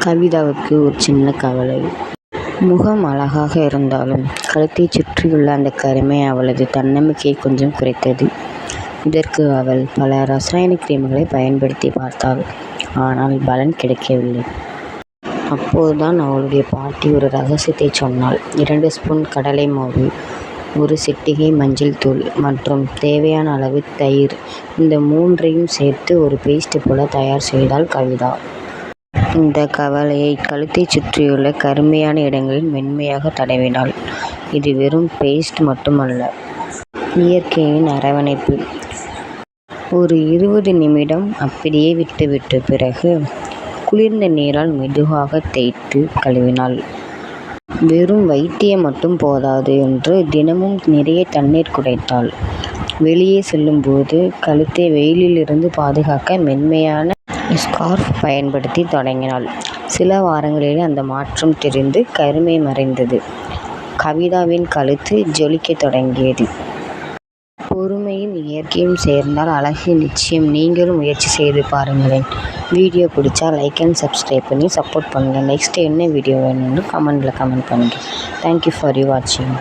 கவிதாவுக்கு ஒரு சின்ன கவலை. முகம் அழகாக இருந்தாலும் கழுத்தைச் சுற்றியுள்ள அந்த கருமை அவளது தன்னம்பிக்கையை கொஞ்சம் குறைத்தது. இதற்கு அவள் பல ரசாயன கிரீம்களை பயன்படுத்தி பார்த்தாள். ஆனால் பலன் கிடைக்கவில்லை. அப்போதுதான் அவளுடைய பாட்டி ஒரு ரகசியத்தை சொன்னாள். 2 ஸ்பூன் கடலை மாவு, 1 சிட்டிகை மஞ்சள் தூள் மற்றும் தேவையான அளவு தயிர், இந்த 3ஐயும் சேர்த்து ஒரு பேஸ்ட் போல தயார் செய்தாள் கவிதா. இந்த கவலையை கழுத்தைச் சுற்றியுள்ள கருமையான இடங்களில் மென்மையாக தடவினாள். இது வெறும் பேஸ்ட் மட்டுமல்ல, இயற்கையின் அரவணைப்பு. ஒரு 20 நிமிடம் அப்படியே விட்டுவிட்ட பிறகு குளிர்ந்த நீரால் மெதுவாக தேய்த்து கழுவினாள். வெறும் வைத்தியம் மட்டும் போதாது என்று தினமும் நிறைய தண்ணீர் குடித்தாள். வெளியே செல்லும்போது கழுத்தை வெயிலிலிருந்து பாதுகாக்க மென்மையான ஸ்கார்ஃப் பயன்படுத்தி தொடங்கினாள். சில வாரங்களில் அந்த மாற்றம் தெரிந்து கருமை மறைந்தது. கவிதாவின் கழுத்து ஜொலிக்கத் தொடங்கியது. பொறுமையும் இயற்கையும் சேர்ந்தால் அழகு நிச்சயம். நீங்களும் முயற்சி செய்து பாருங்களேன். வீடியோ பிடிச்சா லைக் அண்ட் சப்ஸ்கிரைப் பண்ணி சப்போர்ட் பண்ணுங்கள். நெக்ஸ்ட் என்ன வீடியோ வேணும்னு கமெண்ட் பண்ணுங்கள். தேங்க்யூ ஃபார் வாட்சிங்.